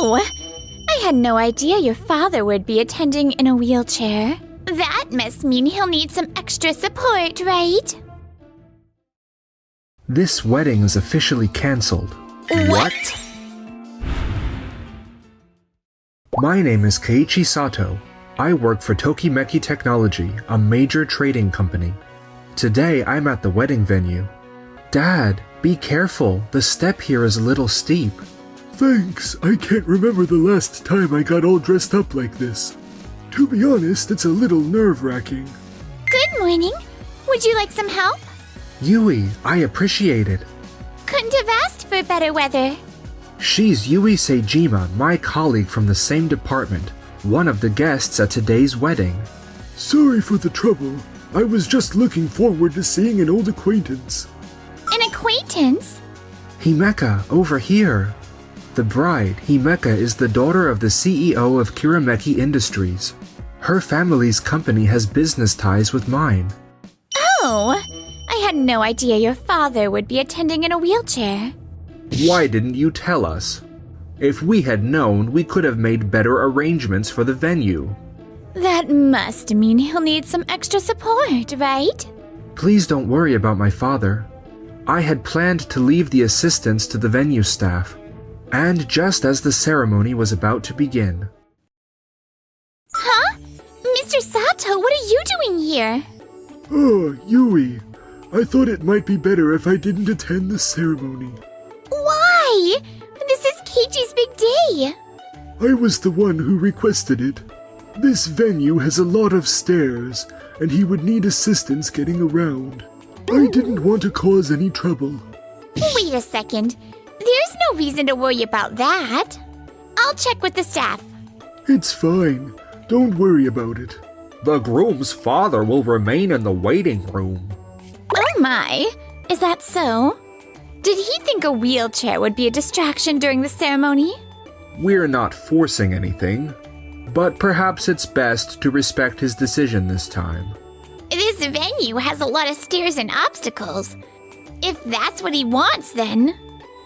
Oh, I had no idea your father would be attending in a wheelchair. That must mean he'll need some extra support, right? This wedding is officially cancelled. What? My name is Keiichi Sato. I work for Tokimeki Technology, a major trading company. Today I'm at the wedding venue. Dad, be careful. The step here is a little steep. Thanks. I can't remember the last time I got all dressed up like this. To be honest, it's a little nerve-wracking. Good morning. Would you like some help? Yui, I appreciate it. Couldn't have asked for better weather. She's Yui Seijima, my colleague from the same department, one of the guests at today's wedding. Sorry for the trouble. I was just looking forward to seeing an old acquaintance. An acquaintance? Himeka, over here. The bride, Himeka, is the daughter of the CEO of Kirameki Industries. Her family's company has business ties with mine. Oh, I had no idea your father would be attending in a wheelchair. Why didn't you tell us? If we had known, we could have made better arrangements for the venue. That must mean he'll need some extra support, right? Please don't worry about my father. I had planned to leave the assistants to the venue staff, and just as the ceremony was about to begin. Huh? Mr. Sato, what are you doing here? Oh, Yui. I thought it might be better if I didn't attend the ceremony. Why? This is Keiichi's big day. I was the one who requested it. This venue has a lot of stairs, and he would need assistance getting around. I didn't want to cause any trouble. Wait a second. There's no reason to worry about that. I'll check with the staff. It's fine. Don't worry about it. The groom's father will remain in the waiting room. Oh my, is that so? Did he think a wheelchair would be a distraction during the ceremony? We're not forcing anything, but perhaps it's best to respect his decision this time. This venue has a lot of stairs and obstacles. If that's what he wants, then.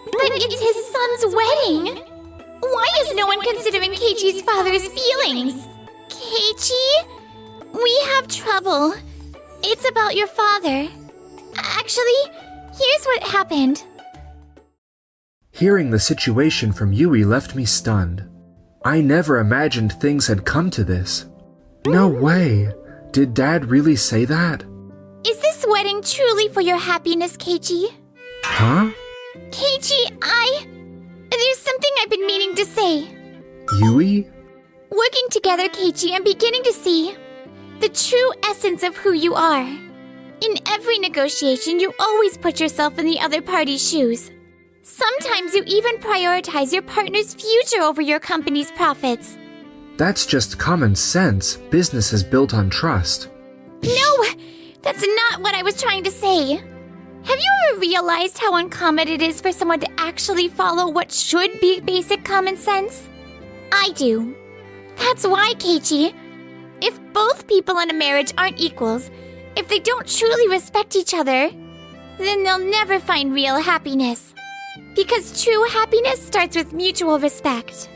But it's his son's wedding. Why is no one considering Keiichi's father's feelings? Keiichi? We have trouble. It's about your father. Actually, here's what happened. Hearing the situation from Yui left me stunned. I never imagined things had come to this. No way. Did Dad really say that? Is this wedding truly for your happiness, Keiichi? Huh? Keiichi, There's something I've been meaning to say. Yui? Working together, Keiichi, I'm beginning to see the true essence of who you are. In every negotiation, you always put yourself in the other party's shoes. Sometimes you even prioritize your partner's future over your company's profits. That's just common sense. Business is built on trust. No, that's not what I was trying to say. Have you ever realized how uncommon it is for someone to actually follow what should be basic common sense? I do. That's why, Keiichi, if both people in a marriage aren't equals, if they don't truly respect each other, then they'll never find real happiness. Because true happiness starts with mutual respect.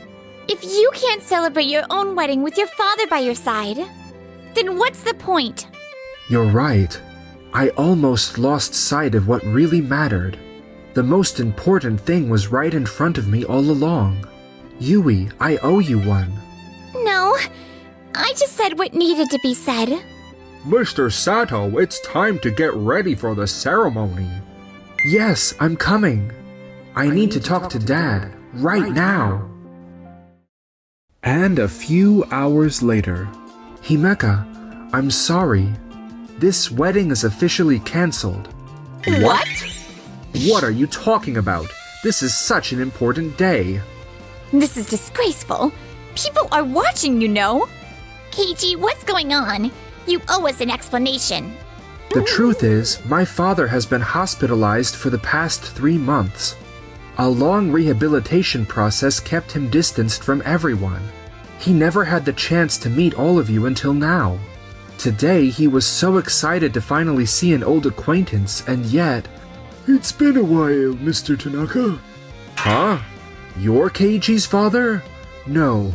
If you can't celebrate your own wedding with your father by your side, then what's the point? You're right. I almost lost sight of what really mattered. The most important thing was right in front of me all along. Yui, I owe you one. No, I just said what needed to be said. Mr. Sato, it's time to get ready for the ceremony. Yes, I'm coming. I need to talk to Dad right now. And a few hours later. Himeka, I'm sorry. This wedding is officially cancelled. What? What are you talking about? This is such an important day. This is disgraceful. People are watching, you know. Keiichi, what's going on? You owe us an explanation. The truth is, my father has been hospitalized for the past 3 months. A long rehabilitation process kept him distanced from everyone. He never had the chance to meet all of you until now. Today, he was so excited to finally see an old acquaintance, and yet... It's been a while, Mr. Tanaka. Huh? You're Keiichi's father? No,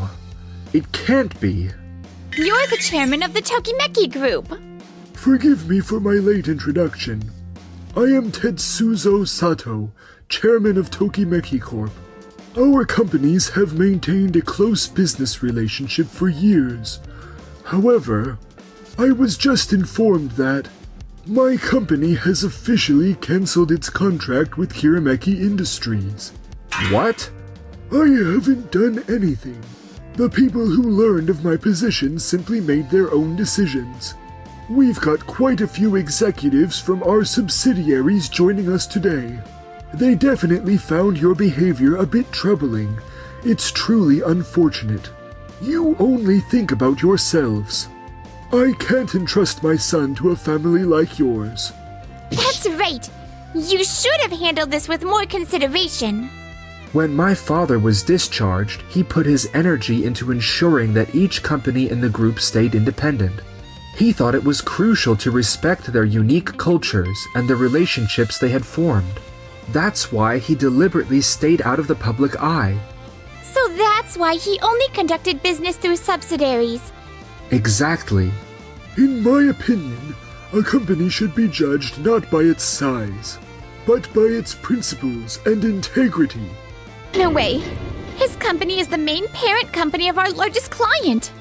it can't be. You're the chairman of the Tokimeki Group. Forgive me for my late introduction. I am Tetsuzo Sato, chairman of Tokimeki Corp. Our companies have maintained a close business relationship for years. However, I was just informed that my company has officially cancelled its contract with Kirameki Industries. What? I haven't done anything. The people who learned of my position simply made their own decisions. We've got quite a few executives from our subsidiaries joining us today. They definitely found your behavior a bit troubling. It's truly unfortunate. You only think about yourselves. I can't entrust my son to a family like yours. That's right. You should have handled this with more consideration. When my father was discharged, he put his energy into ensuring that each company in the group stayed independent. He thought it was crucial to respect their unique cultures and the relationships they had formed. That's why he deliberately stayed out of the public eye. So that's why he only conducted business through subsidiaries. Exactly. In my opinion, a company should be judged not by its size, but by its principles and integrity. No way. His company is the main parent company of our largest client.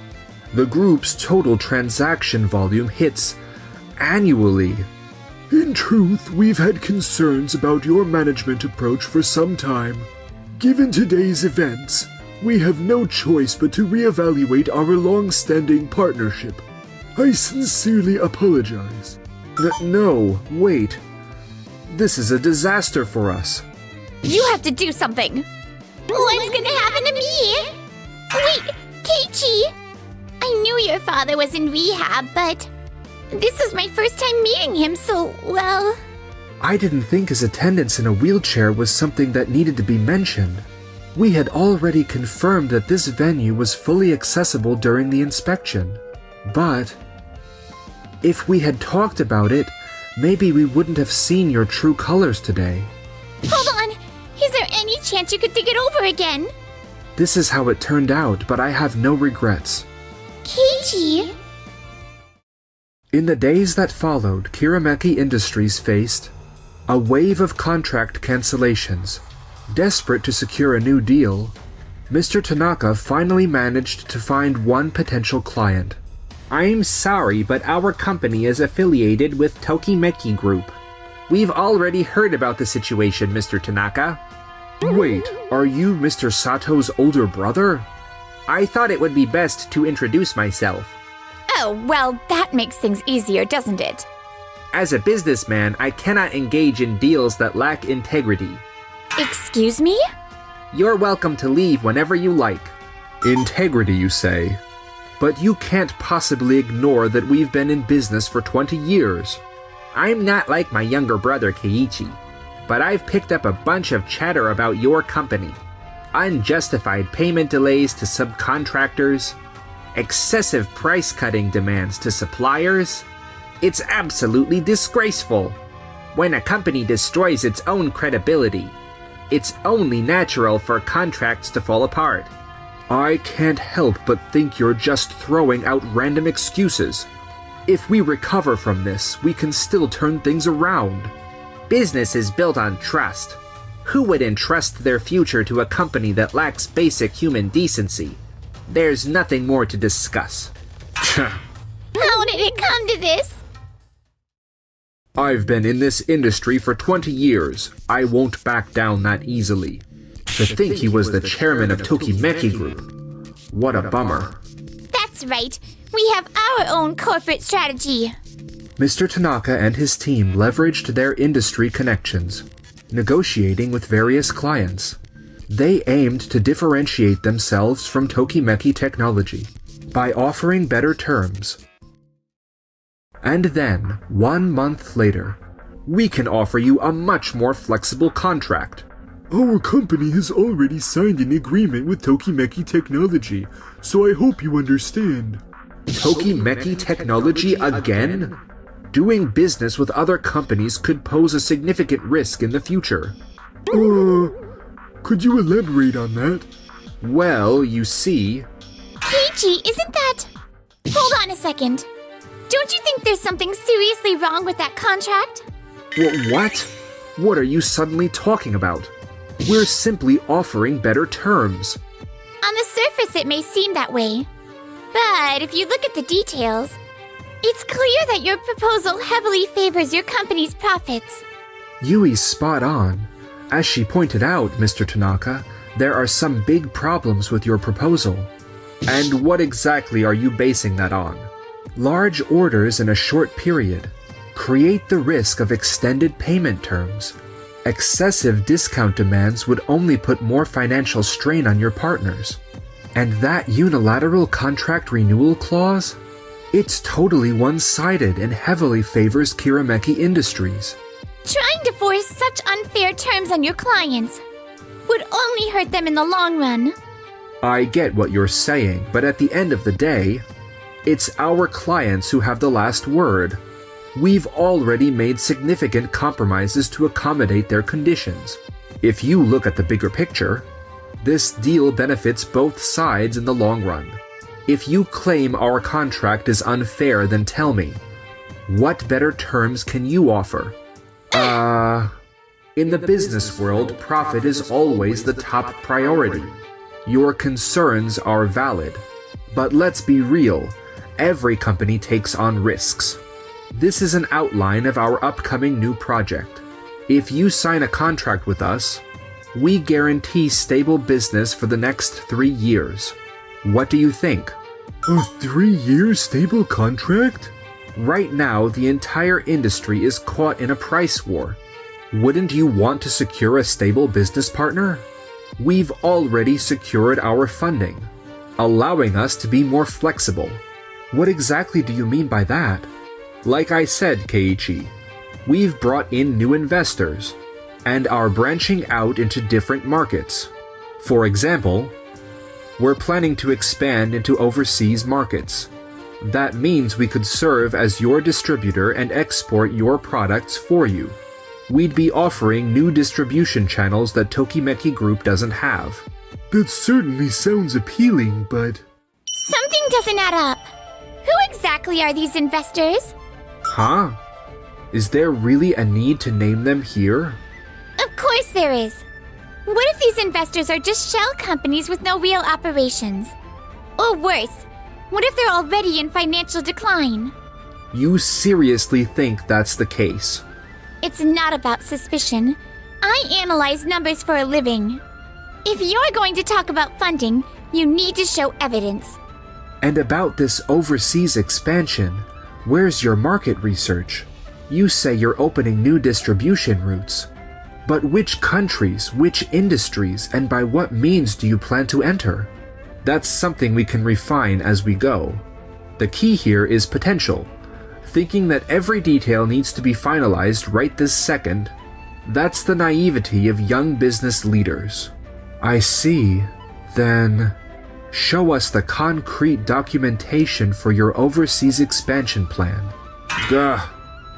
The group's total transaction volume hits annually. In truth, we've had concerns about your management approach for some time. Given today's events, we have no choice but to reevaluate our long-standing partnership. I sincerely apologize. No, wait. This is a disaster for us. You have to do something. What's gonna happen to me? Wait, Keiichi! I knew your father was in rehab, but this was my first time meeting him, so, well... I didn't think his attendance in a wheelchair was something that needed to be mentioned. We had already confirmed that this venue was fully accessible during the inspection. But if we had talked about it, maybe we wouldn't have seen your true colors today. Hold on! Is there any chance you could think it over again? This is how it turned out, but I have no regrets. Keiichi! In the days that followed, Kirameki Industries faced a wave of contract cancellations. Desperate to secure a new deal, Mr. Tanaka finally managed to find one potential client. I'm sorry, but our company is affiliated with Tokimeki Group. We've already heard about the situation, Mr. Tanaka. Wait, Are you Mr. Sato's older brother? I thought it would be best to introduce myself. Oh, well, that makes things easier, doesn't it? As a businessman, I cannot engage in deals that lack integrity. Excuse me? You're welcome to leave whenever you like. Integrity, you say? But you can't possibly ignore that we've been in business for 20 years. I'm not like my younger brother Keiichi, but I've picked up a bunch of chatter about your company. Unjustified payment delays to subcontractors, excessive price-cutting demands to suppliers. It's absolutely disgraceful. When a company destroys its own credibility, it's only natural for contracts to fall apart. I can't help but think you're just throwing out random excuses. If we recover from this, we can still turn things around. Business is built on trust. Who would entrust their future to a company that lacks basic human decency? There's nothing more to discuss. How did it come to this? I've been in this industry for 20 years. I won't back down that easily. To think he was the chairman of Tokimeki Group. What a bummer. That's right. We have our own corporate strategy. Mr. Tanaka and his team leveraged their industry connections, negotiating with various clients. They aimed to differentiate themselves from Tokimeki Technology by offering better terms. And then, 1 month later, we can offer you a much more flexible contract. Our company has already signed an agreement with Tokimeki Technology, so I hope you understand. Tokimeki Technology again? Doing business with other companies could pose a significant risk in the future. Could you elaborate on that? Well, you see, Keiichi, isn't that... Hold on a second. Don't you think there's something seriously wrong with that contract? what? What are you suddenly talking about? We're simply offering better terms. On the surface, it may seem that way. But if you look at the details, it's clear that your proposal heavily favors your company's profits. Yui's spot on. As she pointed out, Mr. Tanaka, there are some big problems with your proposal. And what exactly are you basing that on? Large orders in a short period create the risk of extended payment terms. Excessive discount demands would only put more financial strain on your partners. And that unilateral contract renewal clause? It's totally one-sided and heavily favors Kirameki Industries. Trying to force such unfair terms on your clients would only hurt them in the long run. I get what you're saying, but at the end of the day, it's our clients who have the last word. We've already made significant compromises to accommodate their conditions. If you look at the bigger picture, this deal benefits both sides in the long run. If you claim our contract is unfair, then tell me, what better terms can you offer? In the business world, profit is always the top priority. Your concerns are valid. But let's be real, every company takes on risks. This is an outline of our upcoming new project. If you sign a contract with us, we guarantee stable business for the next 3 years. What do you think? A 3-year stable contract? Right now, the entire industry is caught in a price war. Wouldn't you want to secure a stable business partner? We've already secured our funding, allowing us to be more flexible. What exactly do you mean by that? Like I said, Keiichi, we've brought in new investors and are branching out into different markets. For example, we're planning to expand into overseas markets. That means we could serve as your distributor and export your products for you. We'd be offering new distribution channels that Tokimeki Group doesn't have. That certainly sounds appealing, but... Something doesn't add up. Who exactly are these investors? Huh? Is there really a need to name them here? Of course there is. What if these investors are just shell companies with no real operations? Or worse, what if they're already in financial decline? You seriously think that's the case? It's not about suspicion. I analyze numbers for a living. If you're going to talk about funding, you need to show evidence. And about this overseas expansion, where's your market research? You say you're opening new distribution routes. But which countries, which industries, and by what means do you plan to enter? That's something we can refine as we go. The key here is potential. Thinking that every detail needs to be finalized right this second, that's the naivety of young business leaders. I see. Then, show us the concrete documentation for your overseas expansion plan. Gah.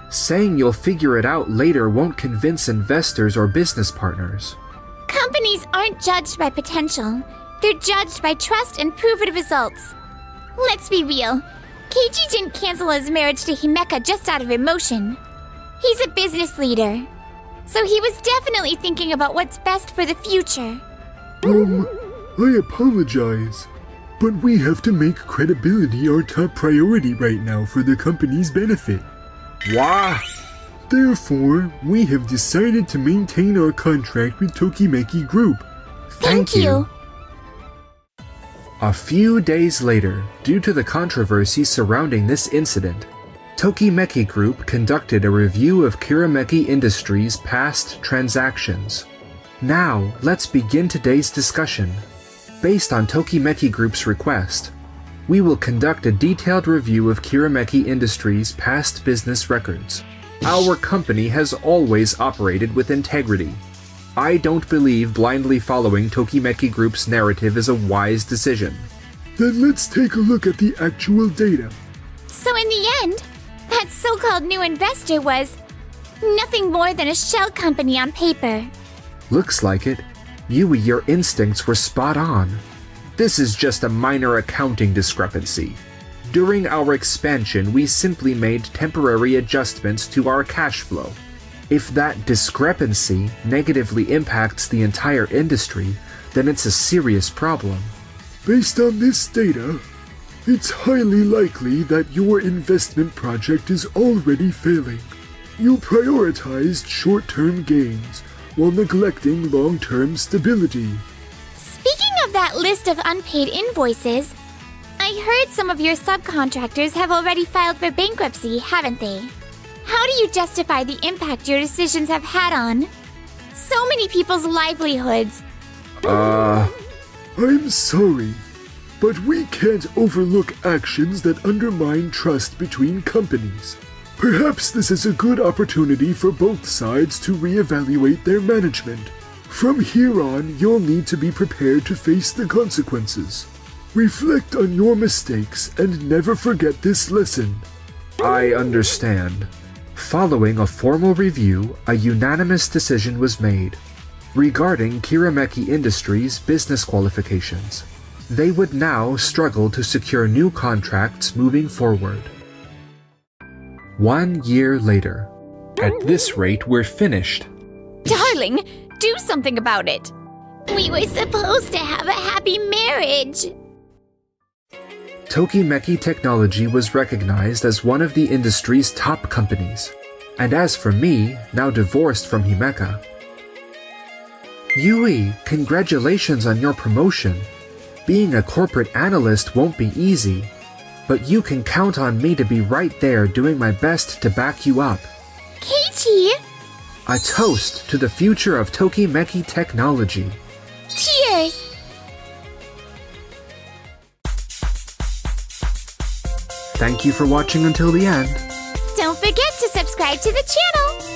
Saying you'll figure it out later won't convince investors or business partners. Companies aren't judged by potential. They're judged by trust and proven results. Let's be real. Keiichi didn't cancel his marriage to Himeka just out of emotion. He's a business leader. So he was definitely thinking about what's best for the future. I apologize, but we have to make credibility our top priority right now for the company's benefit. Wah! Therefore, we have decided to maintain our contract with Tokimeki Group. Thank you. A few days later, due to the controversy surrounding this incident, Tokimeki Group conducted a review of Kirameki Industries' past transactions. Now, let's begin today's discussion. Based on Tokimeki Group's request, we will conduct a detailed review of Kirameki Industries' past business records. Our company has always operated with integrity. I don't believe blindly following Tokimeki Group's narrative is a wise decision. Then let's take a look at the actual data. So in the end, that so-called new investor was nothing more than a shell company on paper. Looks like it. Yui, your instincts were spot on. This is just a minor accounting discrepancy. During our expansion, we simply made temporary adjustments to our cash flow. If that discrepancy negatively impacts the entire industry, then it's a serious problem. Based on this data, it's highly likely that your investment project is already failing. You prioritized short-term gains while neglecting long-term stability. Speaking of that list of unpaid invoices, I heard some of your subcontractors have already filed for bankruptcy, haven't they? How do you justify the impact your decisions have had on so many people's livelihoods? I'm sorry, but we can't overlook actions that undermine trust between companies. Perhaps this is a good opportunity for both sides to reevaluate their management. From here on, you'll need to be prepared to face the consequences. Reflect on your mistakes and never forget this lesson. I understand. Following a formal review, a unanimous decision was made regarding Kirameki Industries' business qualifications. They would now struggle to secure new contracts moving forward. 1 year later. At this rate, we're finished. Darling, do something about it. We were supposed to have a happy marriage. Tokimeki Technology was recognized as one of the industry's top companies. And as for me, now divorced from Himeka. Yui, congratulations on your promotion. Being a corporate analyst won't be easy, but you can count on me to be right there doing my best to back you up. Keiichi! A toast to the future of Tokimeki Technology. Cheers! Thank you for watching until the end. Don't forget to subscribe to the channel!